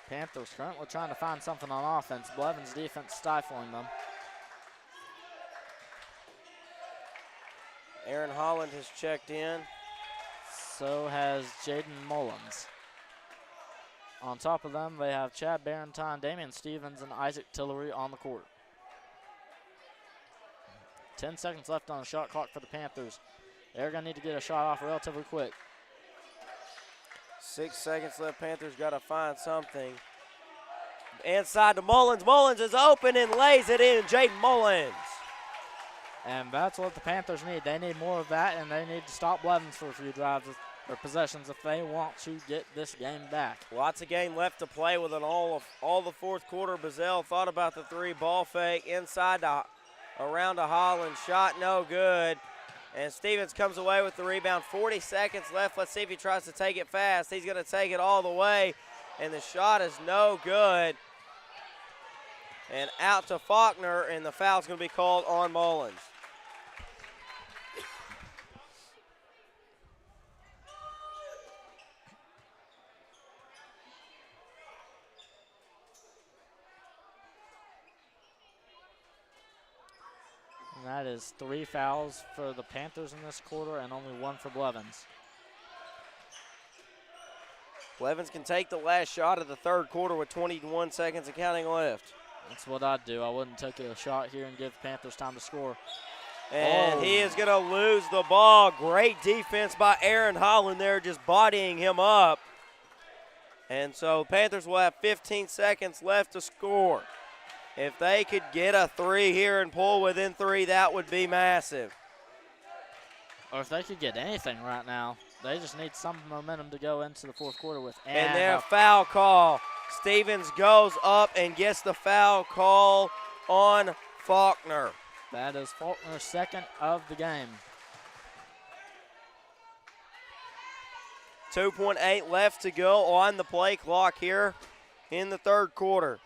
Panthers currently trying to find something on offense. Blevins' defense stifling them. Aaron Holland has checked in. So has Jaden Mullins. On top of them, they have Chad Barentine, Damian Stevens, and Isaac Tillery on the court. 10 seconds left on the shot clock for the Panthers. They're going to need to get a shot off relatively quick. 6 seconds left. Panthers got to find something. Inside to Mullins. Mullins is open and lays it in. Jaden Mullins. And that's what the Panthers need. They need more of that, and they need to stop Blevins for a few drives. their possessions if they want to get this game back. Lots of game left to play with all the fourth quarter. Bazell thought about the three, ball fake inside around to Holland, shot no good. And Stevens comes away with the rebound. 40 seconds left. Let's see if he tries to take it fast. He's going to take it all the way, and the shot is no good. And out to Faulkner, and the foul's going to be called on Mullins. And that is 3 fouls for the Panthers in this quarter and only 1 for Blevins. Blevins can take the last shot of the third quarter with 21 seconds and counting left. That's what I'd do. I wouldn't take a shot here and give Panthers time to score. And he is going to lose the ball. Great defense by Aaron Holland there, just bodying him up. And so Panthers will have 15 seconds left to score. If they could get a 3 here and pull within 3, that would be massive. Or if they could get anything right now, they just need some momentum to go into the fourth quarter with. And their foul call. Stevens goes up and gets the foul call on Faulkner. That is Faulkner's second of the game. 2.8 left to go on the play clock here in the third quarter.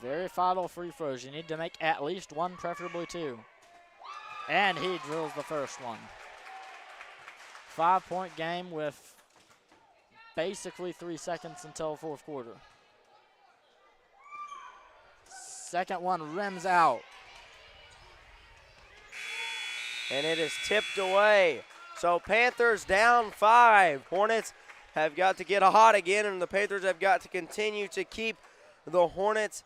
Very vital free throws. You need to make at least 1, preferably 2. And he drills the first one. 5-point game with basically 3 seconds until fourth quarter. Second one rims out. And it is tipped away. So Panthers down 5. Hornets have got to get hot again, and the Panthers have got to continue to keep the Hornets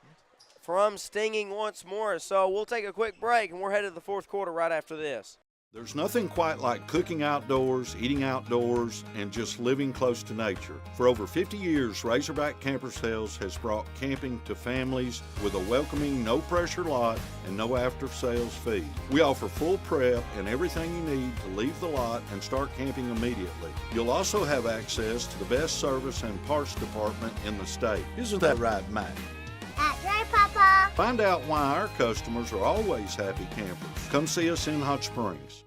from stinging once more. So we'll take a quick break, and we're headed to the fourth quarter right after this. There's nothing quite like cooking outdoors, eating outdoors, and just living close to nature. For over 50 years, Razorback Camper Sales has brought camping to families with a welcoming, no-pressure lot and no after-sales fee. We offer full prep and everything you need to leave the lot and start camping immediately. You'll also have access to the best service and parts department in the state. Isn't that right, Matt? That's right, Papa. Find out why our customers are always happy campers. Come see us in Hot Springs.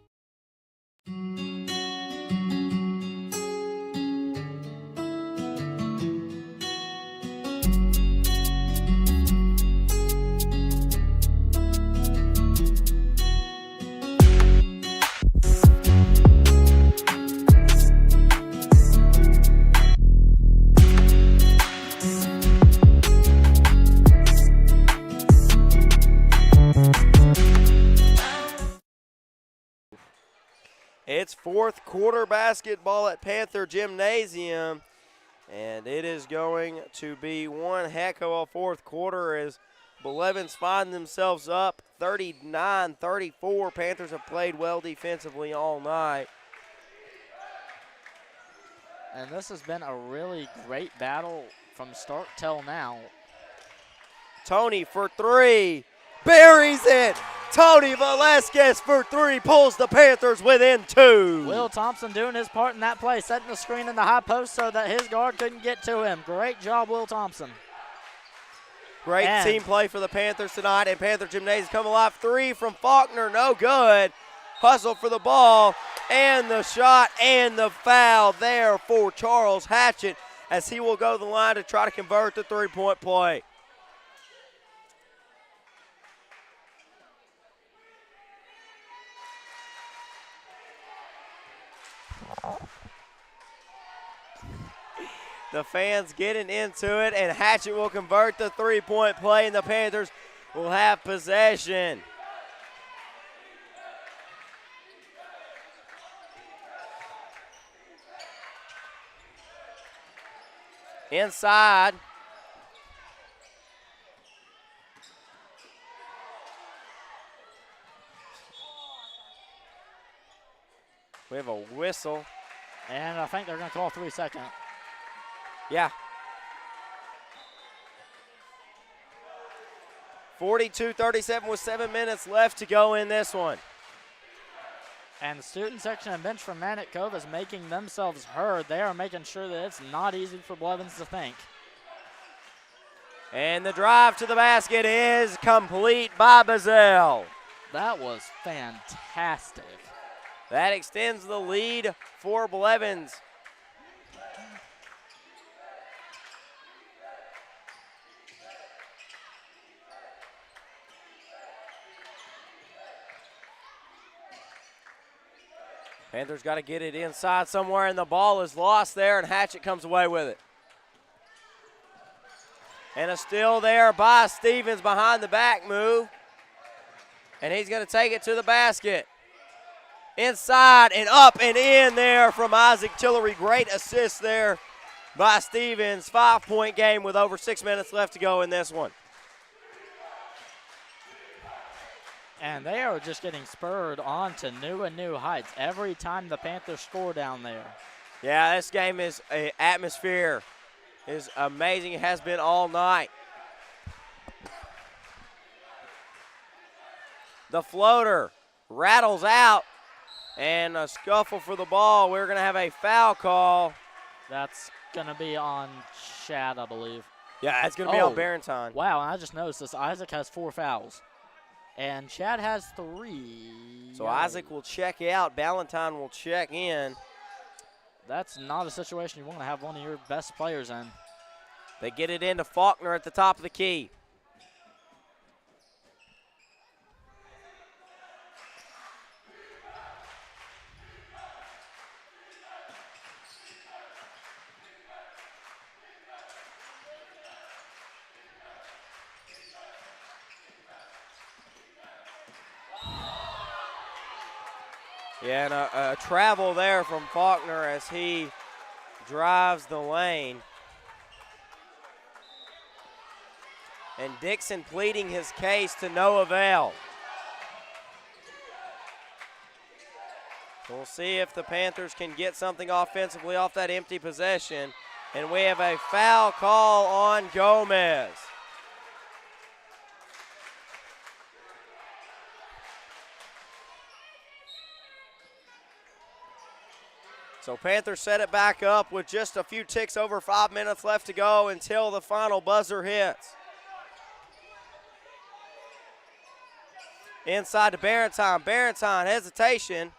It's fourth quarter basketball at Panther Gymnasium, and it is going to be one heck of a fourth quarter as Blevins find themselves up 39-34. Panthers have played well defensively all night. And this has been a really great battle from start till now. Tony for 3, buries it. Tony Velasquez for 3 pulls the Panthers within 2. Will Thompson doing his part in that play, setting the screen in the high post so that his guard couldn't get to him. Great job, Will Thompson. Great team play for the Panthers tonight, and Panther Gymnasium come alive. 3 from Faulkner, no good. Hustle for the ball, and the shot, and the foul there for Charles Hatchett as he will go to the line to try to convert the three-point play. The fans getting into it, and Hatchett will convert the three-point play, and the Panthers will have possession. Inside. We have a whistle. And I think they're going to call 3 seconds. Yeah. 42-37 with 7 minutes left to go in this one. And the student section and bench from Manic Cove is making themselves heard. They are making sure that it's not easy for Blevins to think. And the drive to the basket is complete by Bazell. That was fantastic. That extends the lead for Blevins. Panthers got to get it inside somewhere, and the ball is lost there, and Hatchett comes away with it. And a steal there by Stevens behind the back move. And he's going to take it to the basket. Inside and up and in there from Isaac Tillery. Great assist there by Stevens. 5-point game with over 6 minutes left to go in this one. And they are just getting spurred on to new and new heights every time the Panthers score down there. Yeah, this game is atmosphere is amazing. It has been all night. The floater rattles out, and a scuffle for the ball. We're going to have a foul call. That's going to be on Chad, I believe. Yeah, it's going to be on Barrington. Wow, and I just noticed this. Isaac has 4 fouls. And Chad has 3. So Isaac will check out. Ballantyne will check in. That's not a situation you want to have one of your best players in. They get it into Faulkner at the top of the key. Yeah, and a travel there from Faulkner as he drives the lane. And Dixon pleading his case to no avail. We'll see if the Panthers can get something offensively off that empty possession. And we have a foul call on Gomez. So Panthers set it back up with just a few ticks over 5 minutes left to go until the final buzzer hits. Inside to Barrington. Barrington, hesitation.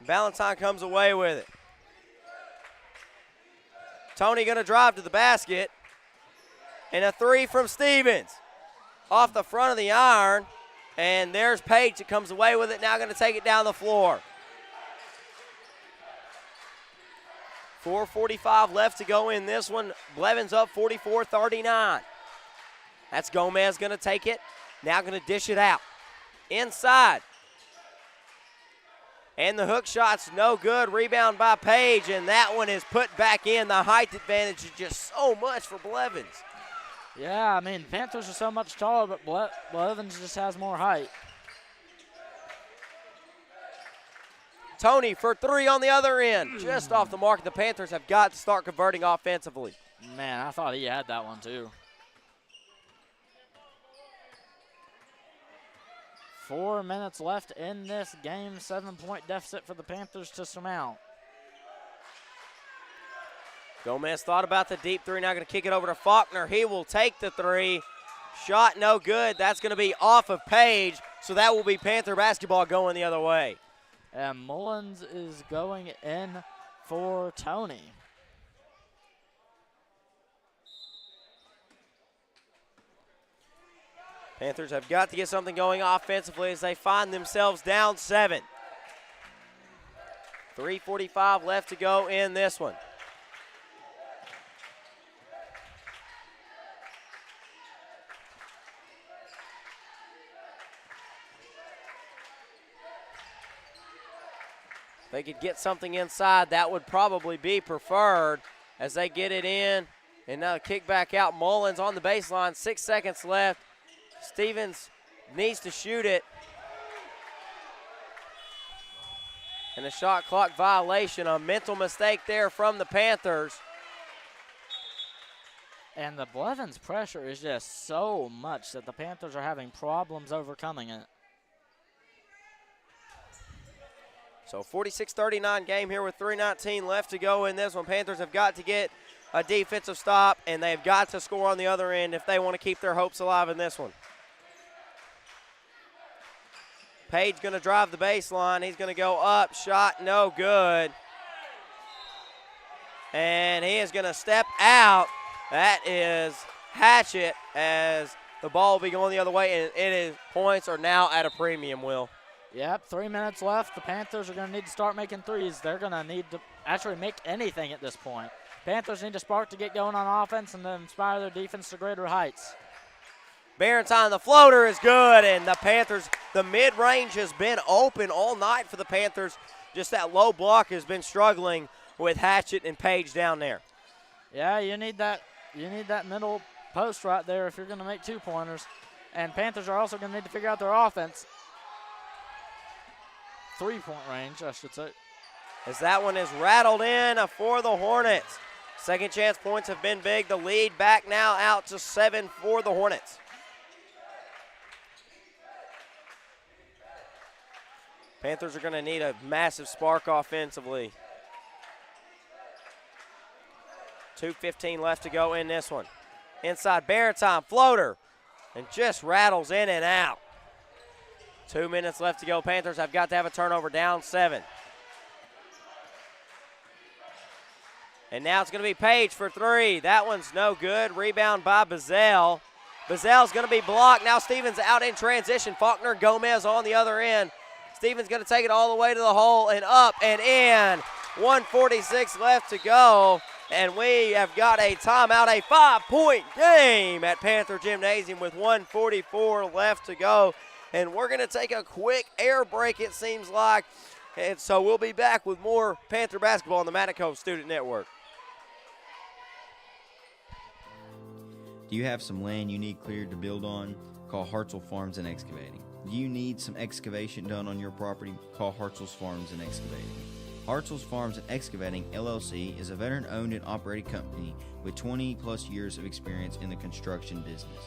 Ballantyne comes away with it. Tony going to drive to the basket. And a 3 from Stevens. Off the front of the iron. And there's Page that comes away with it. Now going to take it down the floor. 4:45 left to go in this one. Blevins up 44-39. That's Gomez going to take it. Now going to dish it out. Inside. And the hook shot's no good. Rebound by Page, and that one is put back in. The height advantage is just so much for Blevins. Yeah, I mean, Panthers are so much taller, but Blevins just has more height. Tony for 3 on the other end. Just off the mark. The Panthers have got to start converting offensively. Man, I thought he had that one too. 4 minutes left in this game. 7-point deficit for the Panthers to surmount. Gomez thought about the deep 3. Now going to kick it over to Faulkner. He will take the 3. Shot no good. That's going to be off of Page. So that will be Panther basketball going the other way. And Mullins is going in for Tony. Panthers have got to get something going offensively as they find themselves down 7. 3:45 left to go in this one. If they could get something inside, that would probably be preferred as they get it in. And now kick back out. Mullins on the baseline, 6 seconds left. Stevens needs to shoot it. And a shot clock violation, a mental mistake there from the Panthers. And the Blevins pressure is just so much that the Panthers are having problems overcoming it. So 46-39 game here with 3:19 left to go in this one. Panthers have got to get a defensive stop, and they've got to score on the other end if they want to keep their hopes alive in this one. Page going to drive the baseline. He's going to go up. Shot no good. And he is going to step out. That is Hatchet as the ball will be going the other way, and it is points are now at a premium, Will. Yep, 3 minutes left. The Panthers are going to need to start making threes. They're going to need to actually make anything at this point. Panthers need to spark to get going on offense and then inspire their defense to greater heights. Barentine, the floater is good, and the Panthers, the mid-range has been open all night for the Panthers. Just that low block has been struggling with Hatchet and Page down there. Yeah, you need that middle post right there if you're going to make 2-pointers. And Panthers are also going to need to figure out their offense. 3-point range, I should say. As that one is rattled in for the Hornets. Second chance points have been big. The lead back now out to 7 for the Hornets. Panthers are going to need a massive spark offensively. 2:15 left to go in this one. Inside Barentine, floater, and just rattles in and out. 2 minutes left to go. Panthers have got to have a turnover, down 7. And now it's going to be Page for 3. That one's no good. Rebound by Bazell. Bazell's going to be blocked. Now Stevens out in transition. Faulkner, Gomez on the other end. Stevens going to take it all the way to the hole and up and in. 1:46 left to go. And we have got a timeout, a 5-point game at Panther Gymnasium with 1:44 left to go. And we're going to take a quick air break, it seems like. And so we'll be back with more Panther basketball on the Matt Cove Student Network. Do you have some land you need cleared to build on? Call Hartzell Farms and Excavating. Do you need some excavation done on your property? Call Hartzell's Farms and Excavating. Hartzell's Farms and Excavating, LLC, is a veteran-owned and operated company with 20-plus years of experience in the construction business.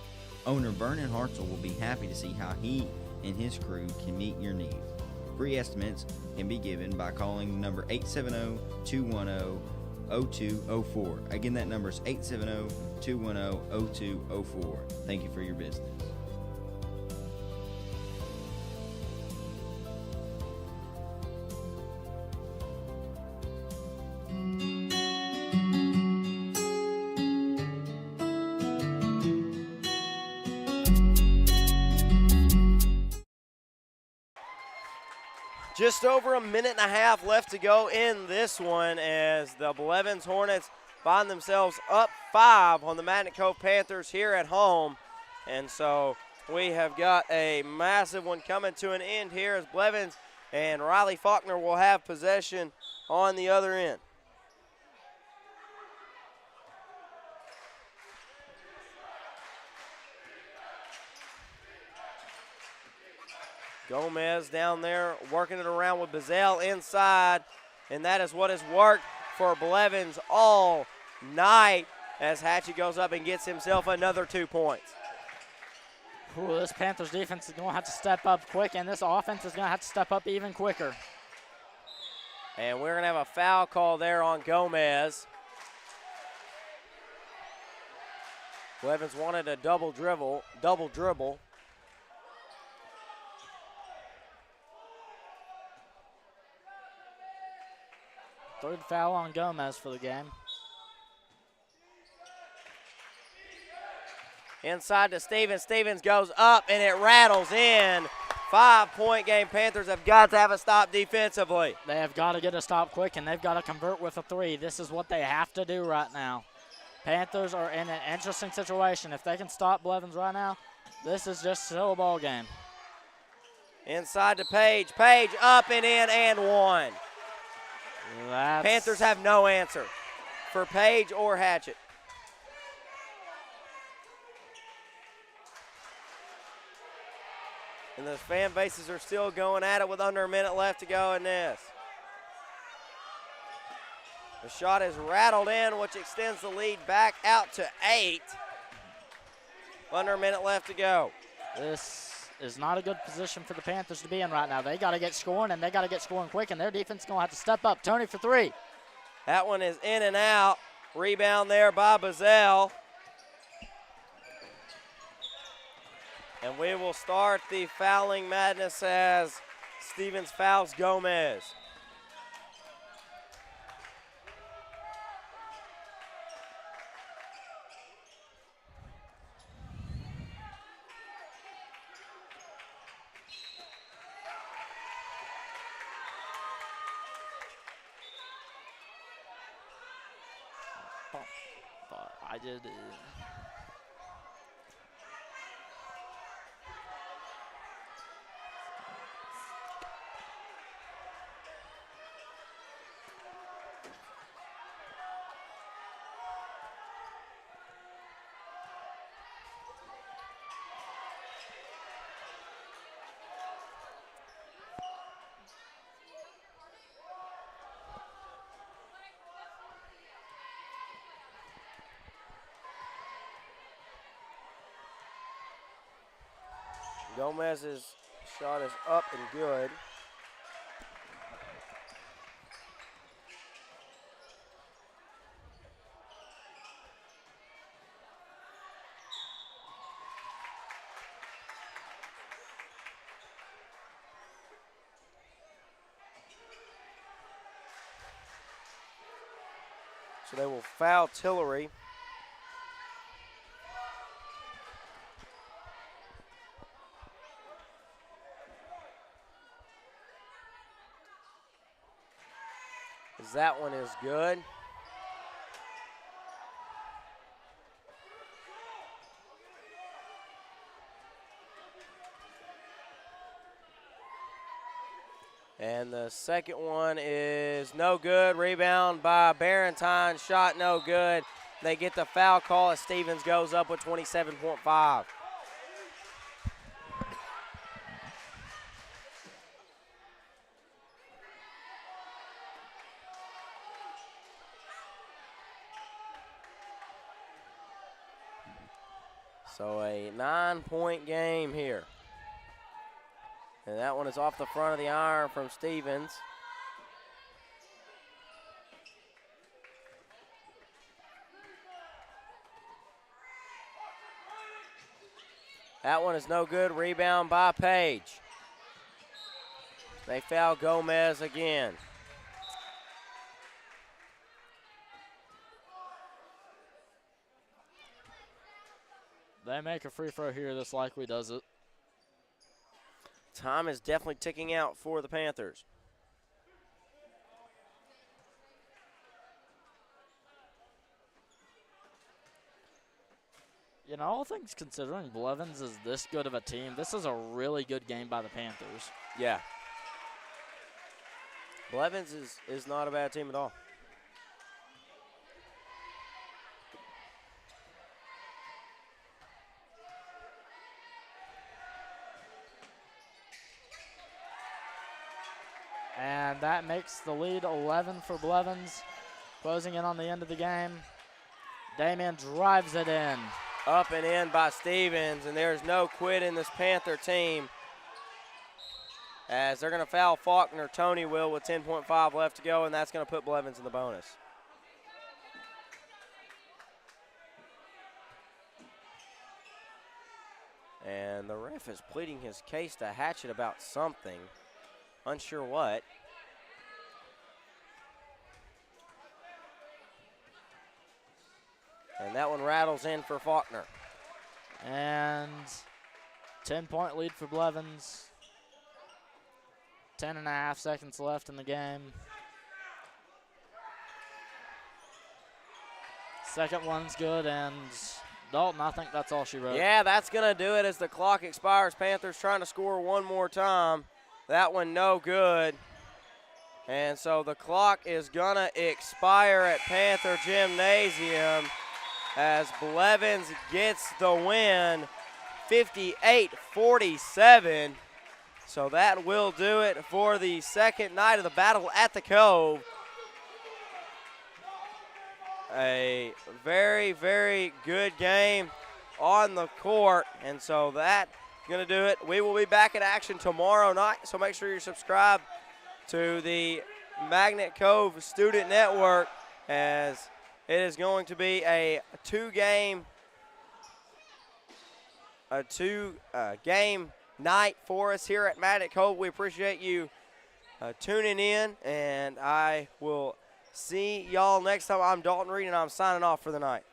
Owner Vernon Hartzell will be happy to see how he and his crew can meet your needs. Free estimates can be given by calling number 870-210-0204. Again, that number is 870-210-0204. Thank you for your business. Just over a minute and a half left to go in this one as the Blevins Hornets find themselves up 5 on the Magnet Cove Panthers here at home. And so we have got a massive one coming to an end here as Blevins and Riley Faulkner will have possession on the other end. Gomez down there working it around with Bazell inside, and that is what has worked for Blevins all night as Hatchie goes up and gets himself another 2 points. Ooh, this Panthers defense is going to have to step up quick, and this offense is going to have to step up even quicker. And we're going to have a foul call there on Gomez. Blevins wanted a double dribble. Third foul on Gomez for the game. Inside to Stevens. Stevens goes up, and it rattles in. 5-point game. Panthers have got to have a stop defensively. They have got to get a stop quick, and they've got to convert with a 3. This is what they have to do right now. Panthers are in an interesting situation. If they can stop Blevins right now, this is just still a ball game. Inside to Page. Page up and in and 1. That's Panthers have no answer for Page or Hatchet. And the fan bases are still going at it with under a minute left to go in this. The shot is rattled in, which extends the lead back out to 8. Under a minute left to go. This is not a good position for the Panthers to be in right now. They got to get scoring, and they got to get scoring quick, and their defense is going to have to step up. Tony for three. That one is in and out. Rebound there by Bazell. And we will start the fouling madness as Stevens fouls Gomez. I did. Gomez's shot is up and good. So they will foul Tillery. That one is good. And the second one is no good. Rebound by Barentine. Shot no good. They get the foul call as Stevens goes up with 27.5. So a 9-point game here. And that one is off the front of the iron from Stevens. That one is no good. Rebound by Page. They foul Gomez again. They make a free throw here. This likely does it. Time is definitely ticking out for the Panthers. You know, all things considering, Blevins is this good of a team. This is a really good game by the Panthers. Yeah. Blevins is not a bad team at all. And that makes the lead 11 for Blevins. Closing in on the end of the game. Damian drives it in. Up and in by Stevens, and there's no quit in this Panther team. As they're going to foul Faulkner, Tony will, with 10.5 left to go, and that's going to put Blevins in the bonus. And the ref is pleading his case to Hatchet about something. Unsure what. And that one rattles in for Faulkner. And 10-point lead for Blevins. 10.5 seconds left in the game. Second one's good, and Dalton, I think that's all she wrote. Yeah, that's going to do it as the clock expires. Panthers trying to score one more time. That one no good. And so the clock is going to expire at Panther Gymnasium as Blevins gets the win, 58-47. So that will do it for the second night of the battle at the Cove. A very, very good game on the court. And so that going to do it. We will be back in action tomorrow night, so make sure you're subscribed to the Magnet Cove Student Network, as it is going to be a two-game night for us here at Magnet Cove. We appreciate you tuning in, and I will see y'all next time. I'm Dalton Reed, and I'm signing off for the night.